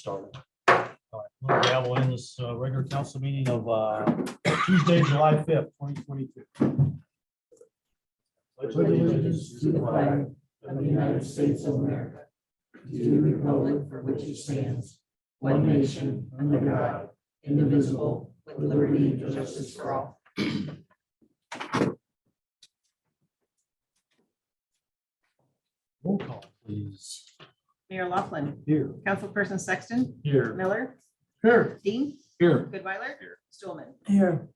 started. All right, we'll in this regular council meeting of Tuesday, July 5th, 2022. Pledge allegiance to the flag of the United States of America, to the republic for which it stands, one nation, under God, indivisible, with liberty and justice for all. Roll call, please. Mayor Laughlin, Here. Councilperson Sexton, Here. Miller, Here. Dean, Here. Goodweiler, Stulman. Here.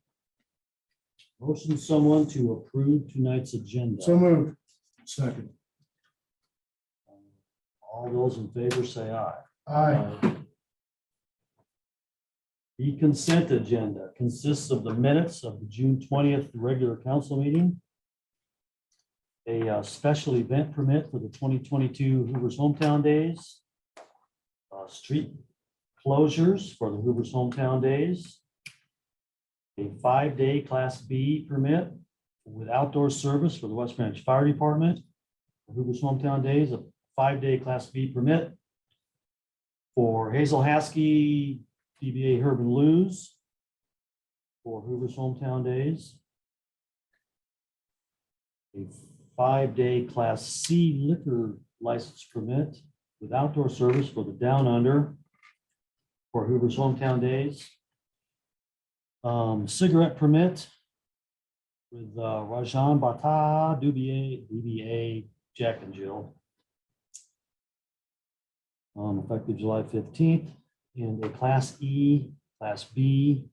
Motion someone to approve tonight's agenda. So moved. Second. All those in favor say aye. Aye. The consent agenda consists of the minutes of the June 20th regular council meeting, a special event permit for the 2022 Hoover's Hometown Days, street closures for the Hoover's Hometown Days, a 5-day Class B permit with outdoor service for the West Branch Fire Department, for Hoover's Hometown Days, a 5-day Class B permit for Hazel Haskey, DBA Herb and Lou's for Hoover's Hometown Days. A 5-day Class C liquor license permit with outdoor service for the Down Under for Hoover's Hometown Days. Cigarette permit with Rajan Bata, DBA Jack and Jill. Effective July 15th. And a Class E, Class B,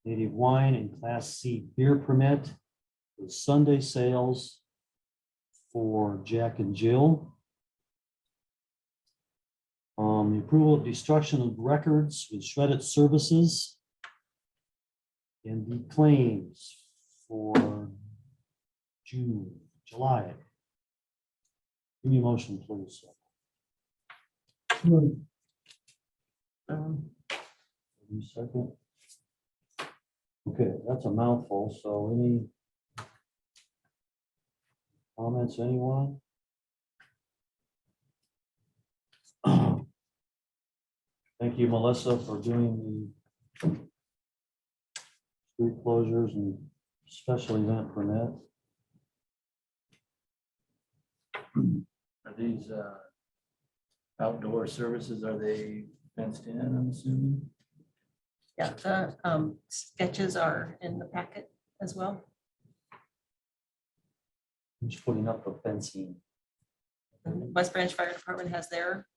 native wine, and Class C beer permit with Sunday sales for Jack and Jill. The approval of destruction of records with Shredded Services. And the claims for July. Give me a motion, please. Any second? Okay, that's a mouthful, so any comments, anyone? Thank you, Melissa, for doing the street closures and special event permit. Are these outdoor services, are they fenced in, I'm assuming? Yeah, the sketches are in the packet as well. Who's putting up the fencing? West Branch Fire Department has their,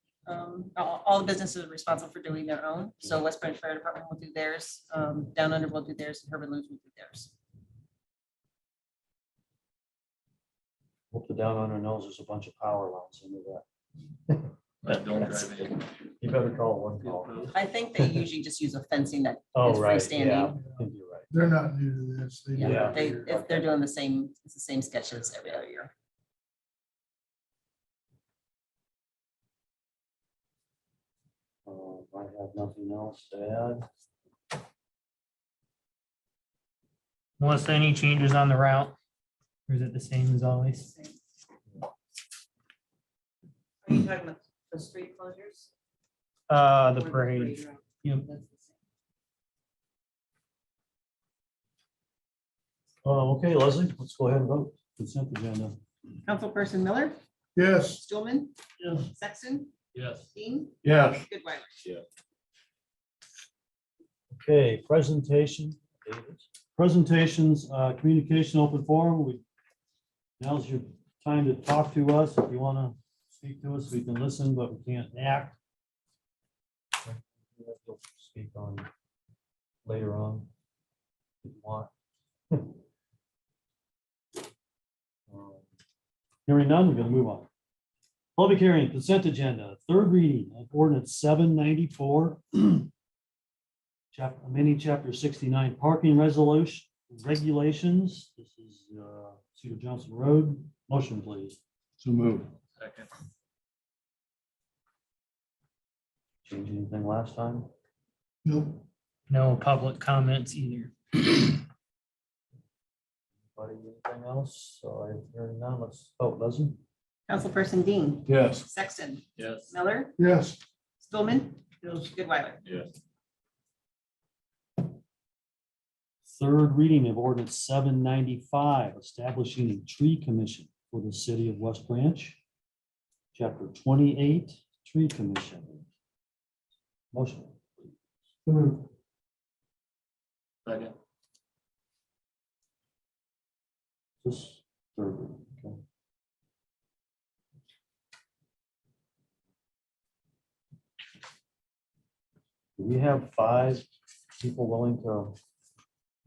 all the businesses are responsible for doing their own. So West Branch Fire Department will do theirs, Down Under will do theirs, and Herb and Lou's will do theirs. Hope the Down Under knows there's a bunch of power lines into that. That don't drive in. You better call one call. I think they usually just use a fencing that Oh, is right, yeah, freestanding. I think you're right. They're not new to this. They do it Yeah, every they, year. if they're doing the same, it's the same sketches every other year. I have nothing else to add. Melissa, any changes on the route? Or is it the same as always? Are you talking about the street closures? The parade. Yep. Okay, Leslie, let's go ahead and vote. Consent agenda. Councilperson Miller, Yes. Stulman, Yes. Sexton, Yes. Dean, Yes. Goodweiler. Okay, presentations, communication open forum. Now's your time to talk to us. If you want to speak to us, we can listen, but we can't act. You'll speak on later on if you want. Hearing none, we're going to move on. Public hearing, consent agenda, third reading of ordinance 794. Amending chapter 69 parking resolution regulations. This is Cedar Johnson Road. Motion, please. So move. Second. Change anything last time? Nope. No public comments either. Anybody, anything else? So I hear none. Let's vote. Leslie? Councilperson Dean, Yes. Sexton, Yes. Miller, Yes. Stulman, Yes. Goodweiler. Yes. Third reading of ordinance 795, establishing a tree commission for the city of West Branch. Chapter 28, tree commission. Motion. Second. This third reading, okay. Do we have 5 people willing to?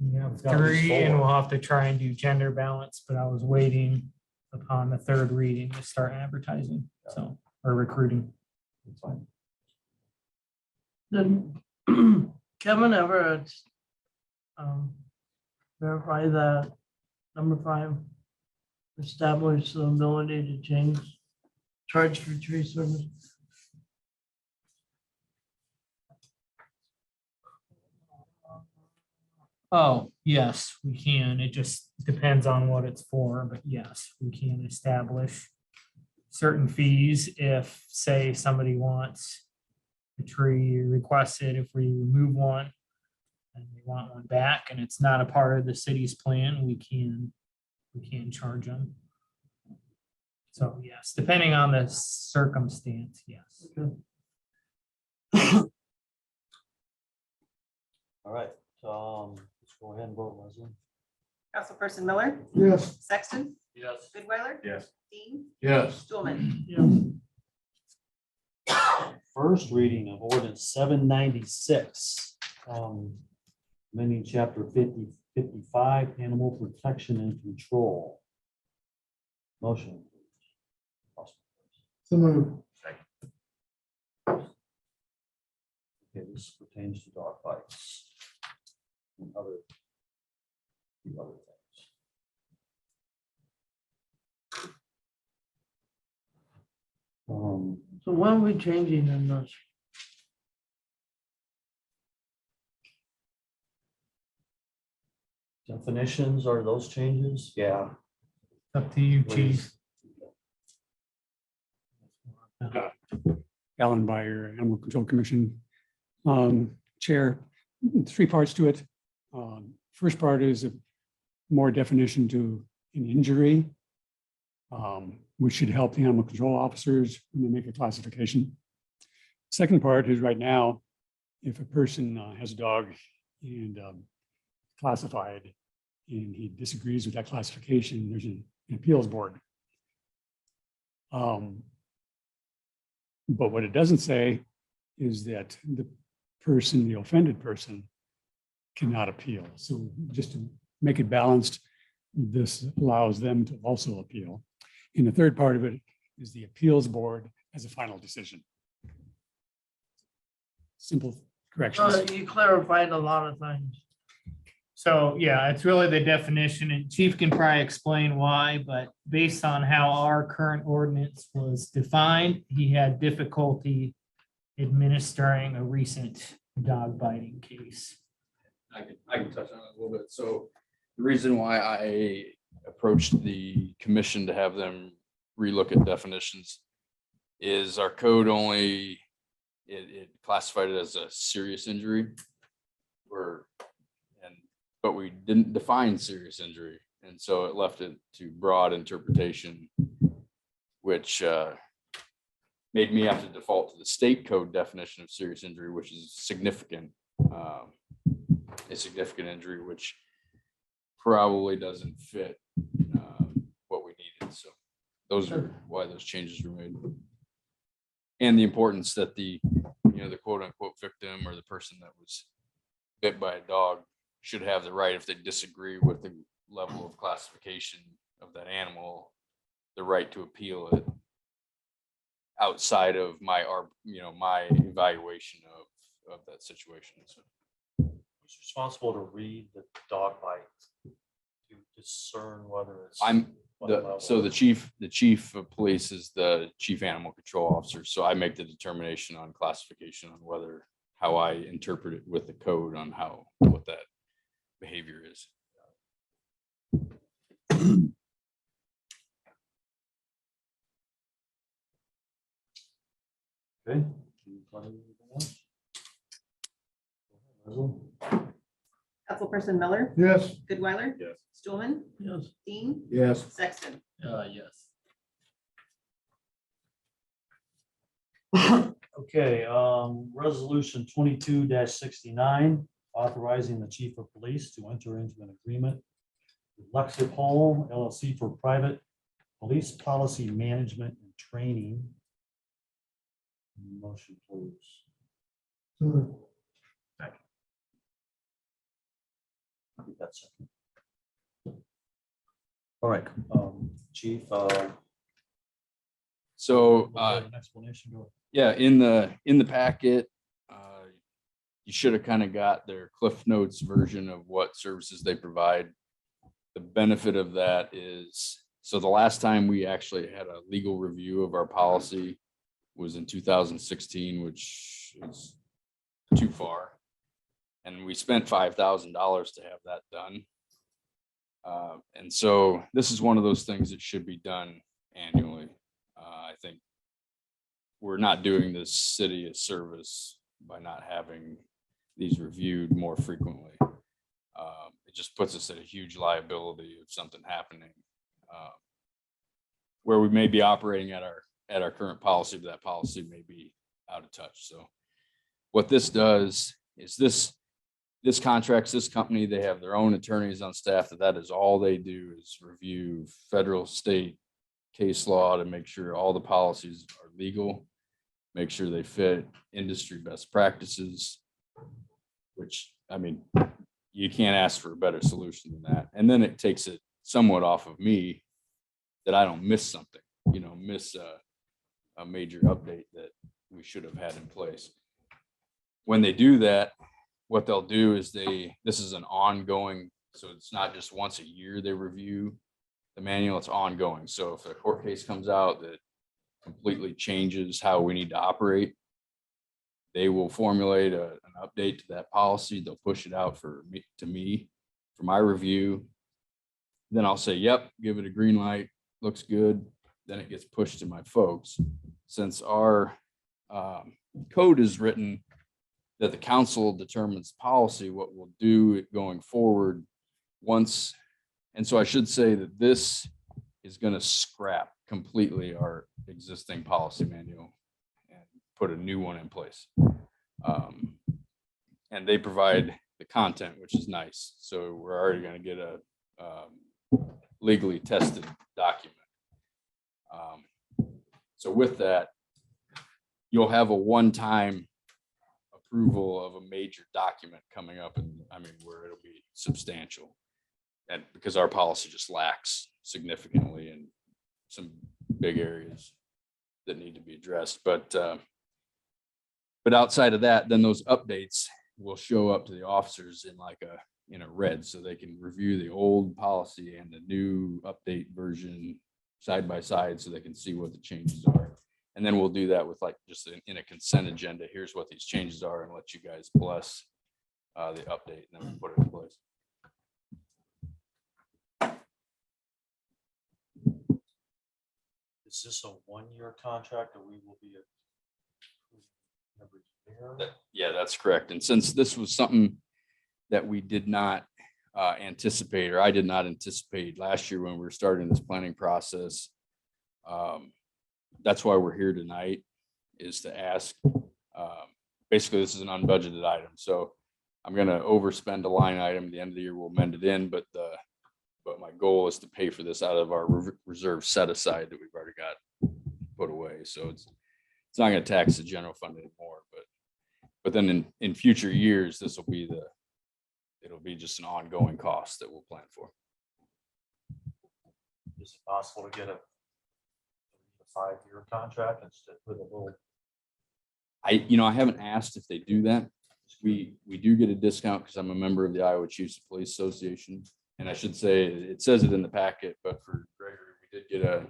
We have It's gotta be 3 and four. we'll have to try and do gender balance, but I was waiting upon the third reading to start advertising, so, or recruiting. That's fine. Did Kevin ever verify that number 5, establish the ability to charge for tree service? Oh, yes, we can. It just depends on what it's for, but yes, we can establish certain fees if, say, somebody wants a tree requested, if we remove one and they want one back and it's not a part of the city's plan, we can charge them. So yes, depending on the circumstance, yes. All right, let's go ahead and vote, Leslie. Councilperson Miller, Yes. Sexton, Yes. Goodweiler, Yes. Dean, Yes. Stulman. First reading of ordinance 796, amending chapter 55, animal protection and control. Motion. So moved. Okay, this pertains to dog bites and other things. So what are we changing in this? Definitions, are those changes? Yeah. Up to you, please. chief. Alan Byer, Animal Control Commission. Chair, 3 parts to it. First part is a more definition to an injury, which should help the animal control officers when they make a classification. Second part is right now, if a person has a dog and classified and he disagrees with that classification, there's an appeals board. But what it doesn't say is that the person, the offended person, cannot appeal. So just to make it balanced, this allows them to also appeal. And the third part of it is the appeals board as a final decision. Simple corrections. You clarified a lot of things. So, yeah, it's really the definition, and Chief can probably explain why, but based on how our current ordinance was defined, he had difficulty administering a recent dog biting case. I can touch on it a little bit. So the reason why I approached the commission to have them relook at definitions is our code only, it classified it as a serious injury. But we didn't define serious injury. And so it left it to broad interpretation, which made me have to default to the state code definition of serious injury, which is significant, a significant injury, which probably doesn't fit what we needed. So those are why those changes were made. And the importance that the quote unquote victim or the person that was bit by a dog should have the right, if they disagree with the level of classification of that animal, the right to appeal it outside of my evaluation of that situation. So Who's responsible to read the dog bite to discern whether it's? so the chief of police is the chief animal control officer. So I make the determination on classification on how I interpret it with the code on what that behavior is. Okay. Anything else? Basil? Councilperson Miller, Yes. Goodweiler? Yes. Stulman? Yes. Dean? Yes. Sexton? Yes. Okay, resolution 22-69, authorizing the chief of police to enter into an agreement with Lexipol LLC for private police policy management and training. Motion, please. I think that's it. All right, chief. So, An explanation. Go. yeah, in the packet, you should have kind of got their Cliff Notes version of what services they provide. The benefit of that is, so the last time we actually had a legal review of our policy was in 2016, which is too far. And we spent $5,000 to have that done. And so this is one of those things that should be done annually. I think we're not doing this city a service by not having these reviewed more frequently. It just puts us at a huge liability of something happening where we may be operating at our current policy, but that policy may be out of touch. So what this does is this contracts this company. They have their own attorneys on staff. That is all they do is review federal, state case law to make sure all the policies are legal, make sure they fit industry best practices, which, I mean, you can't ask for a better solution than that. And then it takes it somewhat off of me that I don't miss something, miss a major update that we should have had in place. When they do that, what they'll do is this is an ongoing, so it's not just once a year they review the manual, it's ongoing. So if a court case comes out that completely changes how we need to operate, they will formulate an update to that policy. They'll push it out to me for my review. Then I'll say, yep, give it a green light, looks good. Then it gets pushed to my folks. Since our code is written that the council determines policy, what we'll do going forward once. And so I should say that this is going to scrap completely our existing policy manual and put a new one in place. And they provide the content, which is nice. So we're already going to get a legally tested document. So with that, you'll have a one-time approval of a major document coming up, and where it'll be substantial. And because our policy just lacks significantly in some big areas that need to be addressed. But outside of that, then those updates will show up to the officers in a red, so they can review the old policy and the new update version side by side, so they can see what the changes are. And then we'll do that with just in a consent agenda. Here's what these changes are, and let you guys bless the update, and then we'll put it in place. Is this a one-year contract, or we will be every year? Yeah, that's correct. And since this was something that we did not anticipate, or I did not anticipate last year when we were starting this planning process, that's why we're here tonight, is to ask. Basically, this is an unbudgeted item, so I'm going to overspend a line item. At the end of the year, we'll amend it in, but my goal is to pay for this out of our reserve set aside that we've already got put away. So it's not going to tax the general fund anymore, but then in future years, it'll be just an ongoing cost that we'll plan for. Is it possible to get a 5-year contract instead with a little? I haven't asked if they do that. We do get a discount because I'm a member of the Iowa Chiefs of Police Association. And I should say, it says it in the packet, but for Gregory, we did get a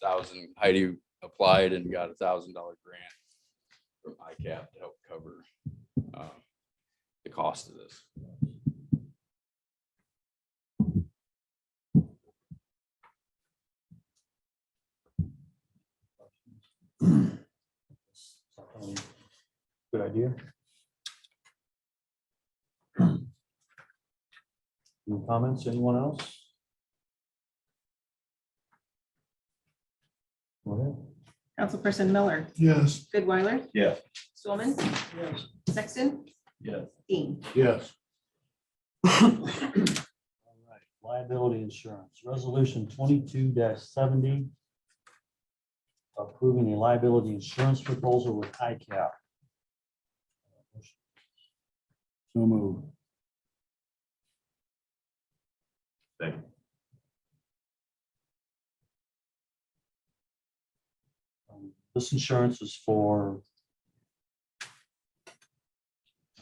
$1,000. Heidi applied and got $1,000 grant from ICAP to help cover the cost of this. Good idea. Any comments? Anyone else? Go ahead. Councilperson Miller, Yes. Goodweiler, Yes. Stulman, Yes. Sexton, Yes. Dean. Yes. All right, liability insurance, resolution 22-70. Approving a liability insurance proposal with ICAP. So move. Second. This insurance is for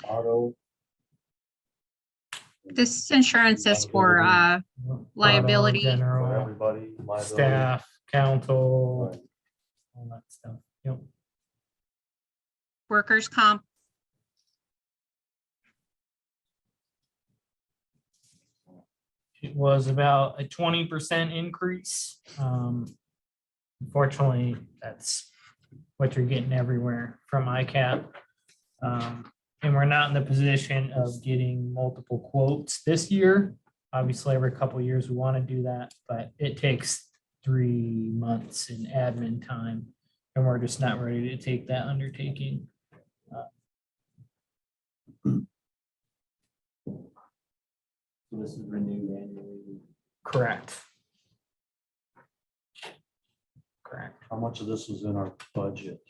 auto. This insurance is for liability. For General, everybody, liability. staff, council, Right. all that stuff. Yep. Workers' comp. It was about a 20% increase. Unfortunately, that's what you're getting everywhere from ICAP. And we're not in the position of getting multiple quotes this year. Obviously, every couple of years we want to do that, but it takes 3 months in admin time. And we're just not ready to take that undertaking. So this is renewed annually. Correct. Correct. How much of this was in our budget?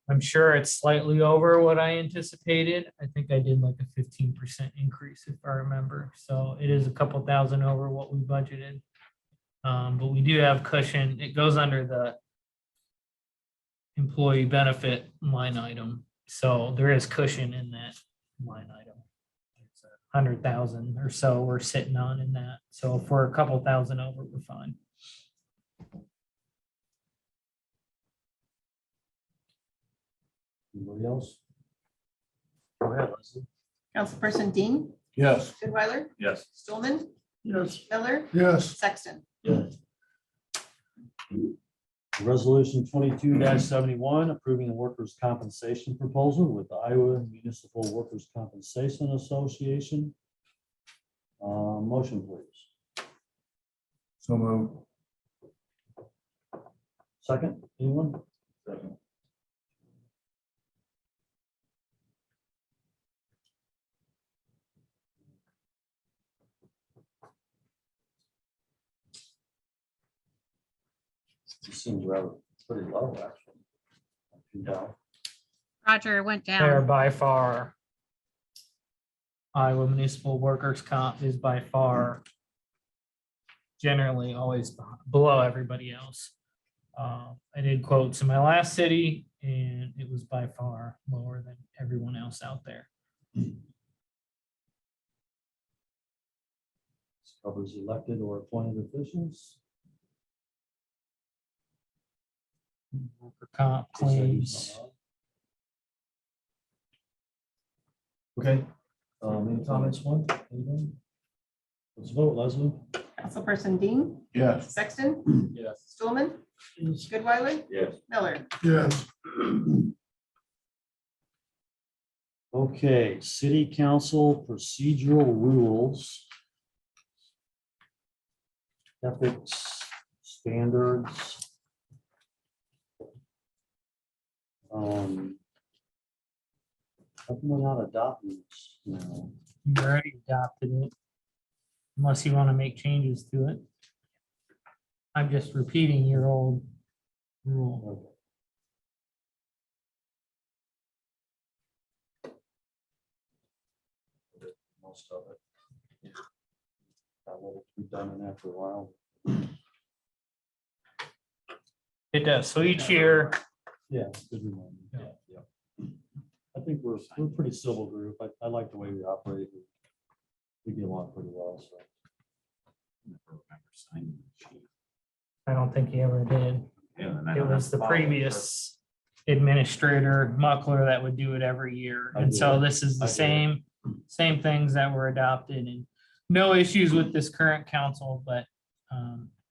I'm sure it's slightly over what I anticipated. I think I did like a 15% increase if I remember. So it is a couple thousand over what we budgeted. But we do have cushion. It goes under the employee benefit line item. So there is cushion in that line item. It's 100,000 or so we're sitting on in that. So if we're a couple thousand over, we're fine. Anybody else? Go ahead, Leslie. Councilperson Dean, Yes. Goodweiler, Yes. Stulman, Yes. Miller, Yes. Sexton. Resolution 22-71, approving the workers' compensation proposal with the Iowa Municipal Workers' Compensation Association. Motion, please. So move. Second, anyone? Second. It seems rather pretty low, actually. Down. Roger, it went They're down. by far. Iowa Municipal Workers' Comp is by far generally always below everybody else. I did quotes in my last city and it was by far lower than everyone else out there. This covers elected or appointed officials. Worker comp claims. Okay, any comments, one? Anything? Let's vote, Leslie. Councilperson Dean, Yes. Sexton, Yes. Stulman, Goodweiler, Yes. Miller. Yes. Okay, city council procedural rules. Ethics, standards. How come we're not adopting this now? You already adopted it. Unless you want to make changes to it. I'm just repeating your old rule. Okay. Most of it. We've done it after a while. It does. So each year, Yeah, good reminder. Yeah. I think we're a pretty civil group. I like the way we operate. We get along pretty well, so. I don't think he ever did. Yeah. It was the previous administrator, Muckler, that would do it every year. I And so did. this is I the did. same things that were adopted and no issues with this current council, but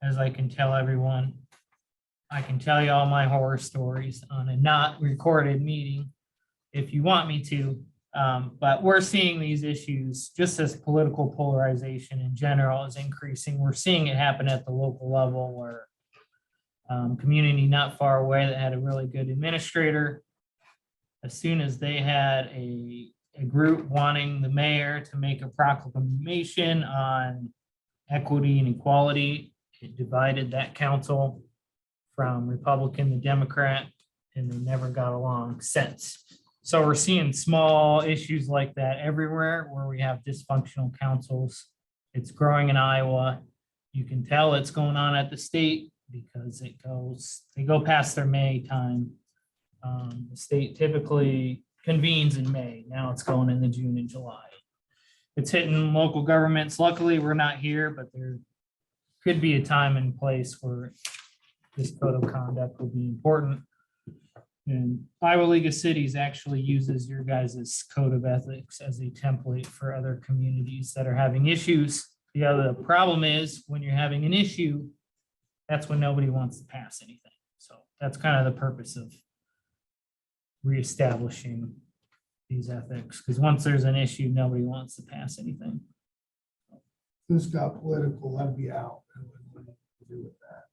as I can tell everyone, I can tell you all my horror stories on a not recorded meeting if you want me to. But we're seeing these issues, just as political polarization in general is increasing. We're seeing it happen at the local level where community not far away that had a really good administrator. As soon as they had a group wanting the mayor to make a proclamation on equity and equality, it divided that council from Republican to Democrat, and they never got along since. So we're seeing small issues like that everywhere where we have dysfunctional councils. It's growing in Iowa. You can tell it's going on at the state because they go past their May time. The state typically convenes in May. Now it's going into June and July. It's hitting local governments. Luckily, we're not here, but there could be a time and place where this code of conduct will be important. And Iowa League of Cities actually uses your guys' code of ethics as a template for other communities that are having issues. The other problem is when you're having an issue, that's when nobody wants to pass anything. So that's kind of the purpose of reestablishing these ethics, because once there's an issue, nobody wants to pass anything. This got political, I'd be out. I wouldn't know what to do with that.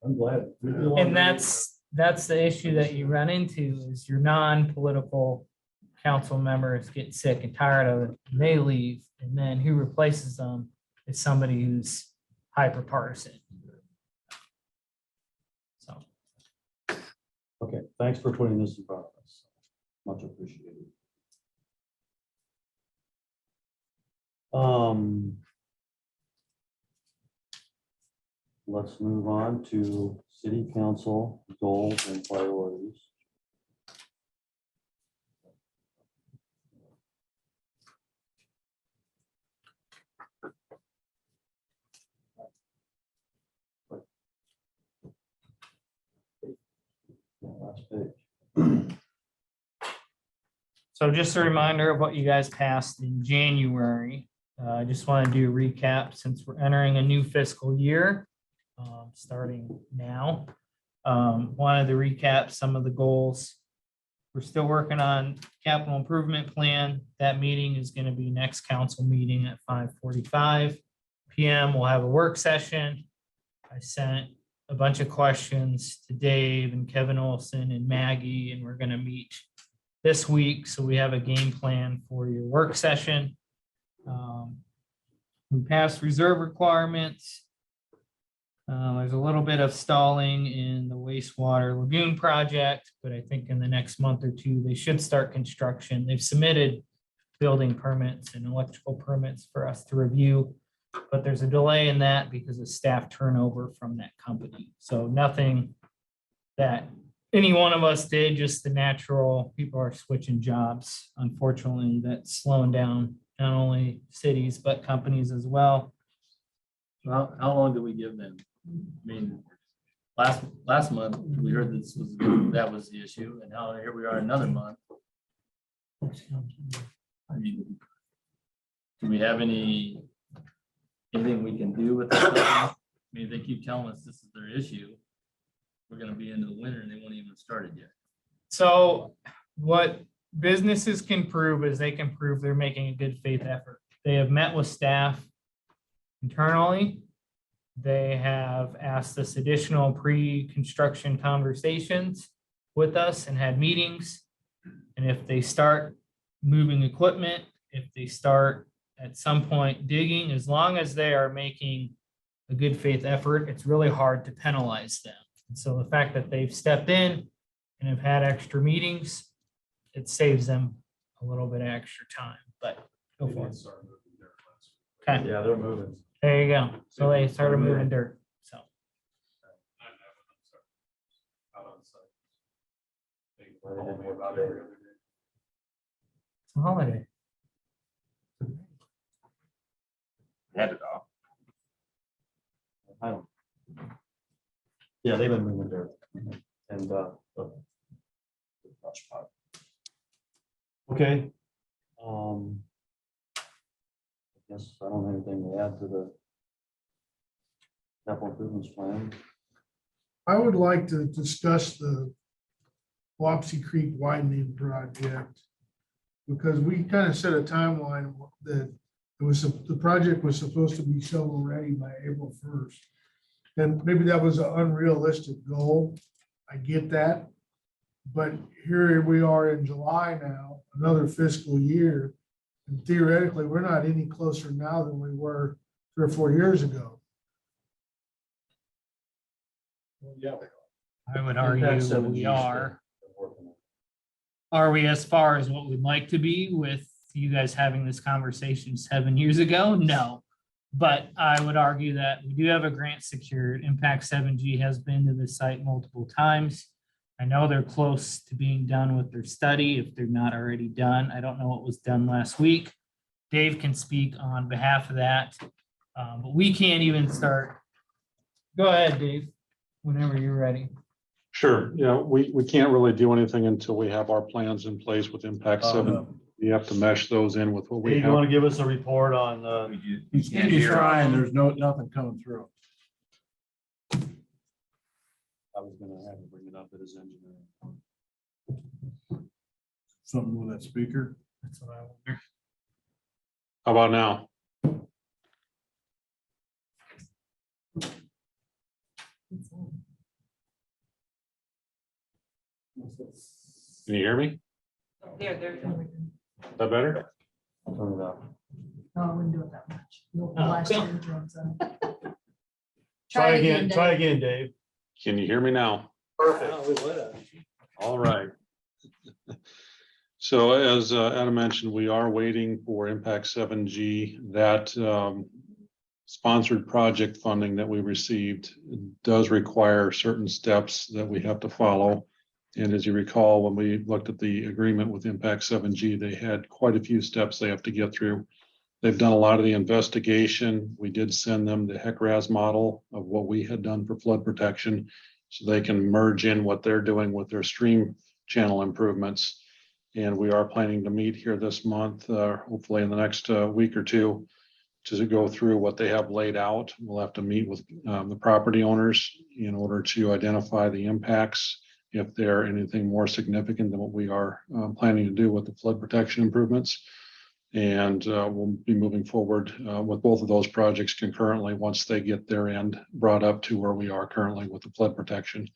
I'm glad. And that's the issue that you run into is your non-political council members get sick and tired of it, and they leave, and then who replaces them is somebody who's hyper partisan. So. Okay, thanks for putting this in front of us. Much appreciated. Let's move on to city council goals and priorities. Last page. So just a reminder of what you guys passed in January. I just want to do a recap since we're entering a new fiscal year, starting now. Wanted to recap some of the goals. We're still working on capital improvement plan. That meeting is going to be next council meeting at 5:45 p.m. We'll have a work session. I sent a bunch of questions to Dave and Kevin Olson and Maggie, and we're going to meet this week. So we have a game plan for your work session. We passed reserve requirements. There's a little bit of stalling in the wastewater lagoon project, but I think in the next month or two, they should start construction. They've submitted building permits and electrical permits for us to review, but there's a delay in that because of staff turnover from that company. So nothing that any one of us did, just the natural, people are switching jobs. Unfortunately, that's slowing down not only cities, but companies as well. How long do we give them? I mean, last month, we heard that was the issue, and now here we are another month. I mean, do we have anything we can do with that? I mean, they keep telling us this is their issue. We're gonna be into the winter and they won't even start it yet. So what businesses can prove is they can prove they're making a good faith effort. They have met with staff internally. They have asked us additional pre-construction conversations with us and had meetings. And if they start moving equipment, if they start at some point digging, as long as they are making a good faith effort, it's really hard to penalize them. And so the fact that they've stepped in and have had extra meetings, it saves them a little bit of extra time, but go for it. Okay, Yeah, they're moving. there you go. So they started moving dirt, so. It's a holiday. Had it off. I don't. Yeah, they've been moving dirt and brush pile. Okay. I guess I don't have anything to add to the capital improvements plan. I would like to discuss the Wapsie Creek widening project. Because we kind of set a timeline that the project was supposed to be shovel ready by April 1st. And maybe that was an unrealistic goal. I get that. But here we are in July now, another fiscal year. And theoretically, we're not any closer now than we were 3 or 4 years ago. I would Impact argue 7G we is are. still working on it. Are we as far as what we'd like to be with you guys having this conversation 7 years ago? No. But I would argue that we do have a grant secured. Impact 7G has been to the site multiple times. I know they're close to being done with their study, if they're not already done. I don't know what was done last week. Dave can speak on behalf of that. But we can't even start. Go ahead, Dave, whenever you're ready. Sure, yeah, we can't really do anything until we have our plans in place with Impact Oh, 7. no. You have to mesh those in with what we Dave, you have. want to give us a report on, He's trying, there's nothing coming through. I was gonna have to bring it up at his engineer. Something with that speaker. That's what I wonder. How about now? Can you hear me? There you go. Is that better? Turn it up. No, I wouldn't do it that much. last year Try again, Dave. Can you hear me now? All right. So as Adam mentioned, we are waiting for Impact 7G. That sponsored project funding that we received does require certain steps that we have to follow. And as you recall, when we looked at the agreement with Impact 7G, they had quite a few steps they have to get through. They've done a lot of the investigation. We did send them the HEC-RAS model of what we had done for flood protection, so they can merge in what they're doing with their stream channel improvements. And we are planning to meet here this month, hopefully in the next week or two, to go through what they have laid out. We'll have to meet with the property owners in order to identify the impacts, if they're anything more significant than what we are planning to do with the flood protection improvements. And we'll be moving forward with both of those projects concurrently once they get their end brought up to where we are currently with the flood protection.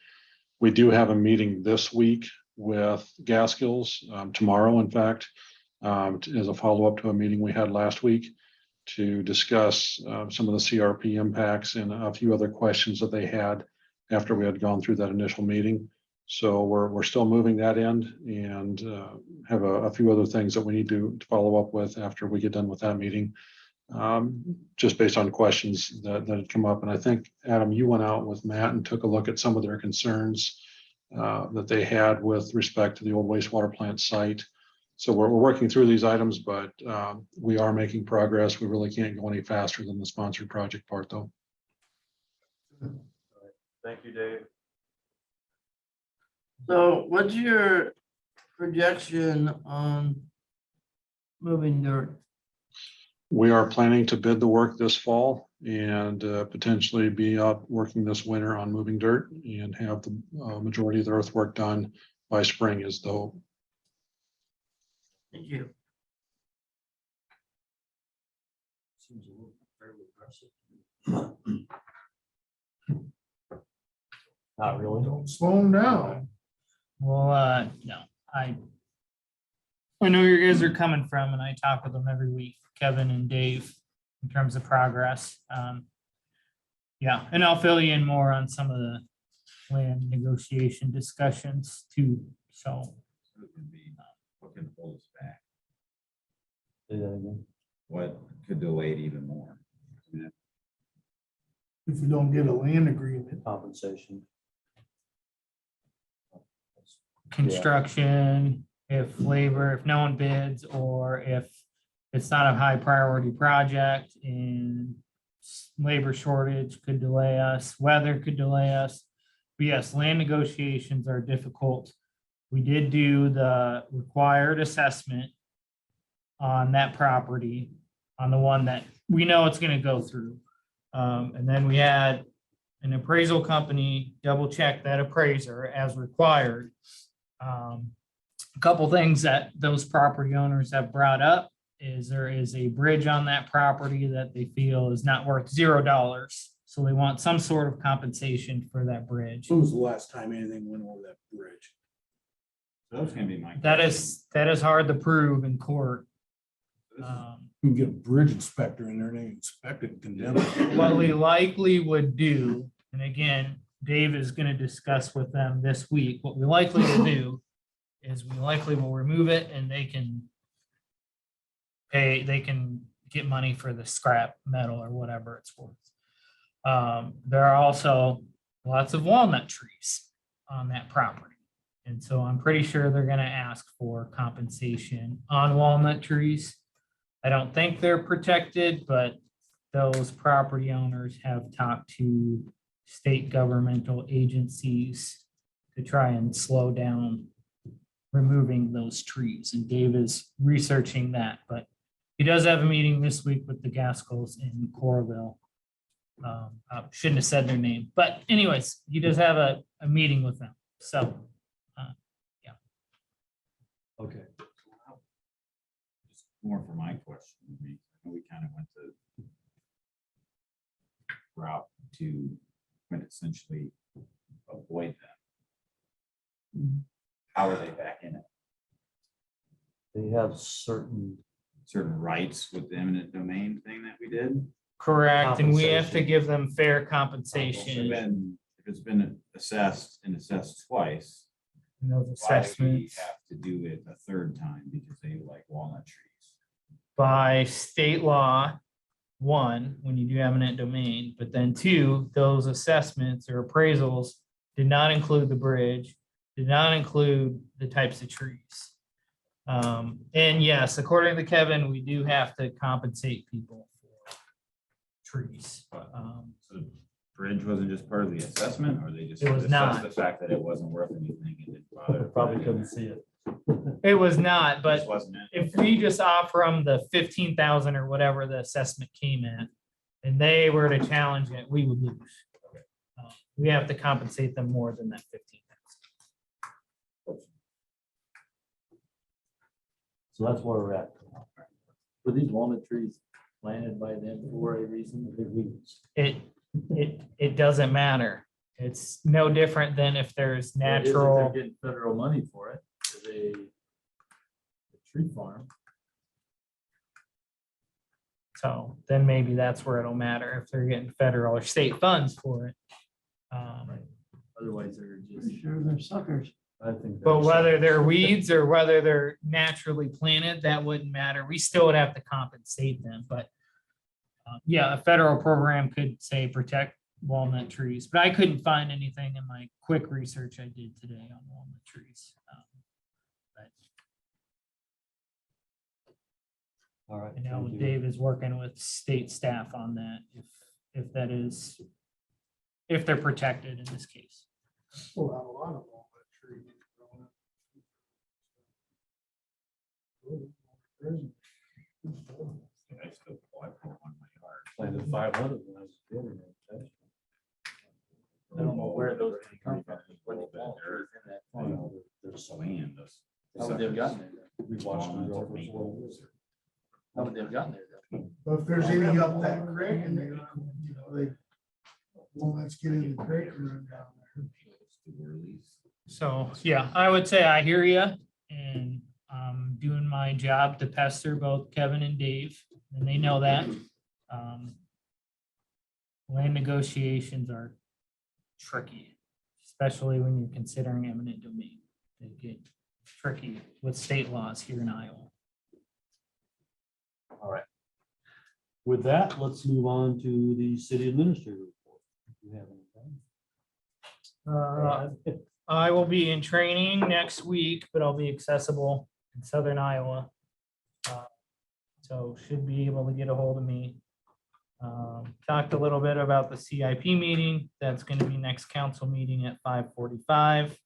We do have a meeting this week with Gaskills, tomorrow, in fact, as a follow-up to a meeting we had last week to discuss some of the CRP impacts and a few other questions that they had after we had gone through that initial meeting. So we're still moving that end and have a few other things that we need to follow up with after we get done with that meeting, just based on questions that had come up. And I think, Adam, you went out with Matt and took a look at some of their concerns that they had with respect to the old wastewater plant site. So we're working through these items, but we are making progress. We really can't go any faster than the sponsored project part, though. Thank you, Dave. So what's your projection on moving dirt? We are planning to bid the work this fall and potentially be up working this winter on moving dirt and have the majority of the earthwork done by spring is the hope. Thank you. Seems a little very aggressive. Not really. Don't slow them down. Well, no, I know where you guys are coming from, and I talk with them every week, Kevin and Dave, in terms of progress. Yeah, and I'll fill you in more on some of the land negotiation discussions too, so. What can hold us back? Say that again. What could delay it even more? If we don't get a land agreement. Compensation. Construction, if labor, if no one bids, or if it's not a high priority project and labor shortage could delay us, weather could delay us. But yes, land negotiations are difficult. We did do the required assessment on that property, on the one that we know it's gonna go through. And then we had an appraisal company double check that appraiser as required. A couple things that those property owners have brought up is there is a bridge on that property that they feel is not worth $0. So they want some sort of compensation for that bridge. When was the last time anything went over that bridge? That was gonna be my. That question. is hard to prove in court. This is- We can get a bridge inspector in there and they inspect it and condemn it. What we likely would do, and again, Dave is gonna discuss with them this week, what we likely to do is we likely will remove it and they can get money for the scrap metal or whatever it's worth. There are also lots of walnut trees on that property. And so I'm pretty sure they're gonna ask for compensation on walnut trees. I don't think they're protected, but those property owners have talked to state governmental agencies to try and slow down removing those trees. And Dave is researching that, but he does have a meeting this week with the Gaskells in Coralville. I shouldn't have said their name, but anyways, he does have a meeting with them. So, Okay. Just more for my question, I mean, we kind of went to route to essentially avoid them. How are they back in it? They have certain, Certain rights with the eminent domain thing that we did? correct, and we have to Compensation. give them fair So compensation. then, if it's been assessed and assessed twice, And those why do we assessments have to do it a third time because they like walnut trees? by state law, one, when you do eminent domain, but then two, those assessments or appraisals did not include the bridge, did not include the types of trees. And yes, according to Kevin, we do have to compensate people for trees. So the bridge wasn't just part of the assessment, or they just It was assessed not. the fact that it wasn't worth anything and didn't bother? to put probably it in couldn't there? see it. It was not, Just but wasn't it? if we just offer them the 15,000 or whatever the assessment came in, and they were to challenge it, we would lose. We have to compensate them more than that 15,000. So that's where we're at. Were these walnut trees planted by them for a reason? Big weeds. It doesn't matter. It's no different than if there's Or is it they're natural, Getting federal money for it, as a tree farm. so then maybe that's where it'll matter if they're getting federal or state funds for it. Otherwise, they're just. Sure, they're suckers. I think. But that's- whether they're weeds or whether they're naturally planted, that wouldn't matter. We still would have to compensate them, but yeah, a federal program could say protect walnut trees, but I couldn't find anything in my quick research I did today on walnut trees. But All right. I know thank you. Dave is working with state staff on that, if that is, if they're protected in this case. Pull out a lot of walnut trees. I still I put one in my yard. Planted 500 when I was a kid. in that. I don't know where those come from. What Little they bit of call it, dirt. in that Oh, thing. no, there's so Land, those How would they have gotten there? We watched them grow for 4 Maples. years. How would they have gotten there? Though? But if there's any up that creek and they, you know, they, well, let's get in the creek and run down there. The whirlies. So, yeah, I would say I hear you and I'm doing my job to pester both Kevin and Dave, and they know that. Land negotiations are tricky, especially when you're considering eminent domain. They get tricky with state laws here in Iowa. All right. With that, let's move on to the city administrator report. If you have anything. I will be in training next week, but I'll be accessible in southern Iowa. So should be able to get a hold of me. Talked a little bit about the CIP meeting. That's going to be next council meeting at 5:45.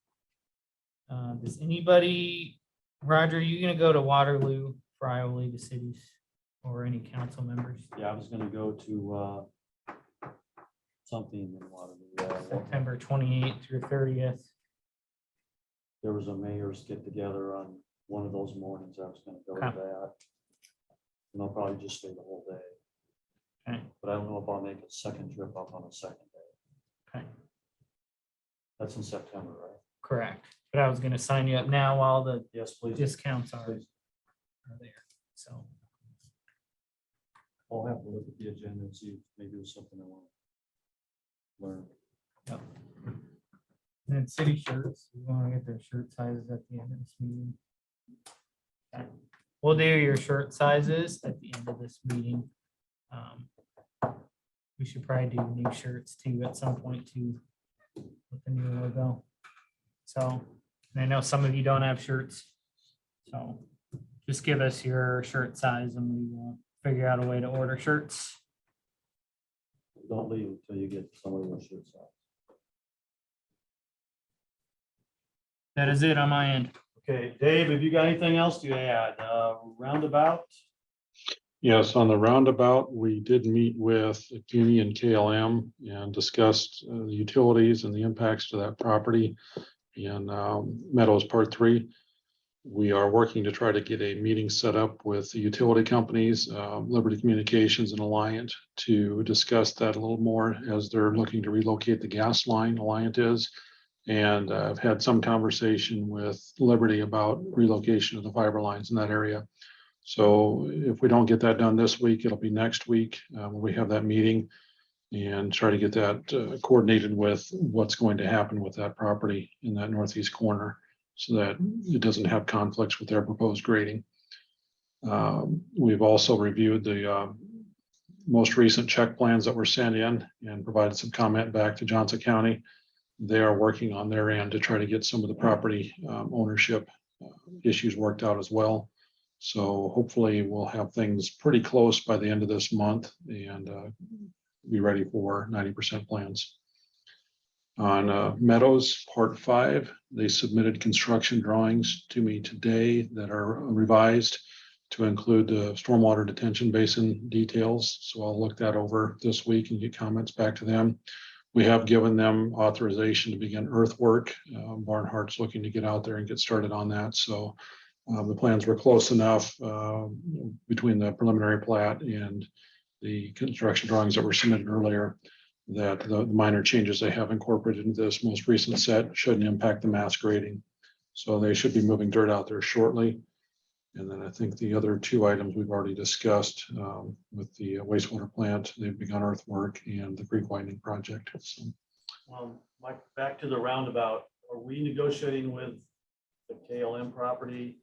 Does anybody, Roger, are you going to go to Waterloo for Iowa League of Cities or any council members? Yeah, I was gonna go to something in Waterloo. September 28th through 30th. there was a mayor's get together on one of those mornings. I was gonna go to Okay. that. And I'll probably just stay the whole day. Okay. But I don't know if I'll make a second trip up on a second day. Okay. That's in September, right? Correct. But I was gonna sign you up now while the Yes, please. discounts are Please. there. So, I'll have to look at the agenda and see if maybe there's something I want to learn. yep. And then city shirts, we want to get their shirt sizes at the end of this meeting. Okay. We'll do your shirt sizes at the end of this meeting. We should probably do new shirts too at some point too, with the new logo. So, and I know some of you don't have shirts. So just give us your shirt size and we will figure out a way to order shirts. Don't leave until you get somebody with shirts on. That is it on my end. Okay, Dave, have you got anything else to add? Roundabout? Yes, on the roundabout, we did meet with CUNY and KLM and discussed the utilities and the impacts to that property in Meadows Part 3. We are working to try to get a meeting set up with the utility companies, Liberty Communications and Alliant, to discuss that a little more as they're looking to relocate the gas line. Alliant is. And I've had some conversation with Liberty about relocation of the fiber lines in that area. So if we don't get that done this week, it'll be next week when we have that meeting and try to get that coordinated with what's going to happen with that property in that northeast corner so that it doesn't have conflicts with their proposed grading. We've also reviewed the most recent check plans that were sent in and provided some comment back to Johnson County. They are working on their end to try to get some of the property ownership issues worked out as well. So hopefully we'll have things pretty close by the end of this month and be ready for 90% plans. On Meadows Part 5, they submitted construction drawings to me today that are revised to include the stormwater detention basin details. So I'll look that over this week and get comments back to them. We have given them authorization to begin earthwork. Barnhart's looking to get out there and get started on that. So the plans were close enough between the preliminary plat and the construction drawings that were submitted earlier that the minor changes they have incorporated into this most recent set shouldn't impact the mass grading. So they should be moving dirt out there shortly. And then I think the other two items we've already discussed with the wastewater plant, they've begun earthwork and the creek widening project. So, Mike, back to the roundabout. Are we negotiating with the KLM property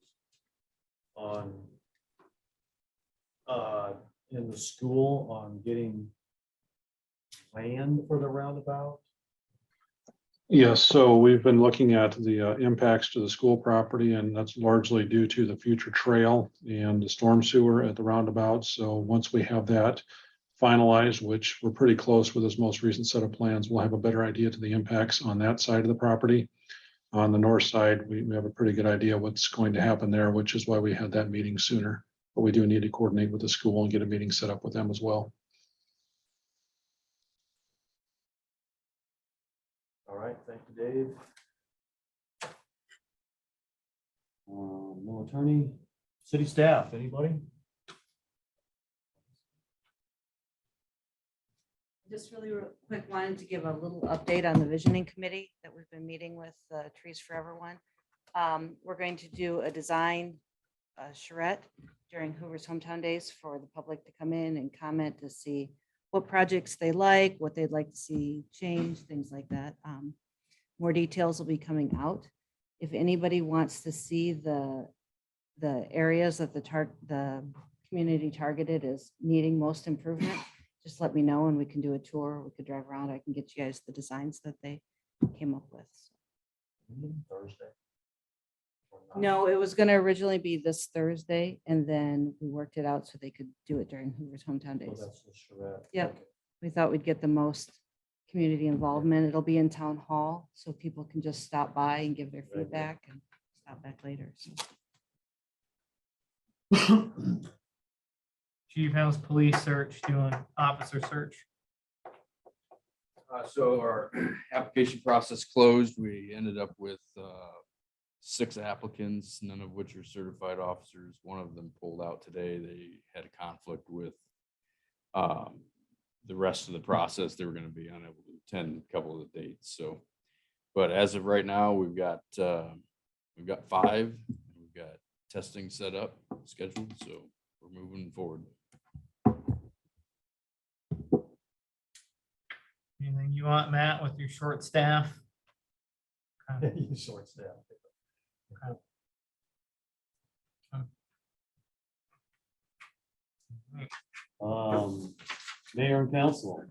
on in the school on getting land for the roundabout? yes, so we've been looking at the impacts to the school property, and that's largely due to the future trail and the storm sewer at the roundabout. So once we have that finalized, which we're pretty close with this most recent set of plans, we'll have a better idea to the impacts on that side of the property. On the north side, we have a pretty good idea what's going to happen there, which is why we had that meeting sooner. But we do need to coordinate with the school and get a meeting set up with them as well. All right, thank you, Dave. No attorney, city staff, anybody? Just really quick, wanted to give a little update on the visioning committee that we've been meeting with, Trees for Everyone. We're going to do a design charrette during Hoover's Hometown Days for the public to come in and comment to see what projects they like, what they'd like to see change, things like that. More details will be coming out. If anybody wants to see the areas that the community targeted is needing most improvement, just let me know and we can do a tour. We could drive around. I can get you guys the designs that they came up with. Thursday. No, it was gonna originally be this Thursday and then we worked it out so they could do it during Hoover's Hometown Oh, Days. that's the charrette. Yep. Okay. We thought we'd get the most community involvement. It'll be in town hall, so people can just stop by and give their Very good. feedback and stop back later. So Chief, how's police search doing, officer search? So our application process closed. We ended up with 6 applicants, none of which are certified officers. One of them pulled out today. They had a conflict with the rest of the process. They were going to be unable to attend a couple of the dates. So, but as of right now, we've got 5. We've got testing set up, scheduled, so we're moving forward. Anything you want, Matt, with your short staff? Short staff. Mayor and council. I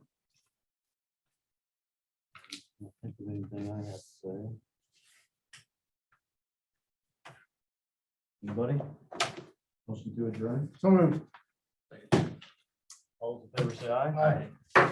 don't think of anything I have to say. Anybody? Motion to adjourn? So moved. All those in favor say aye. Aye.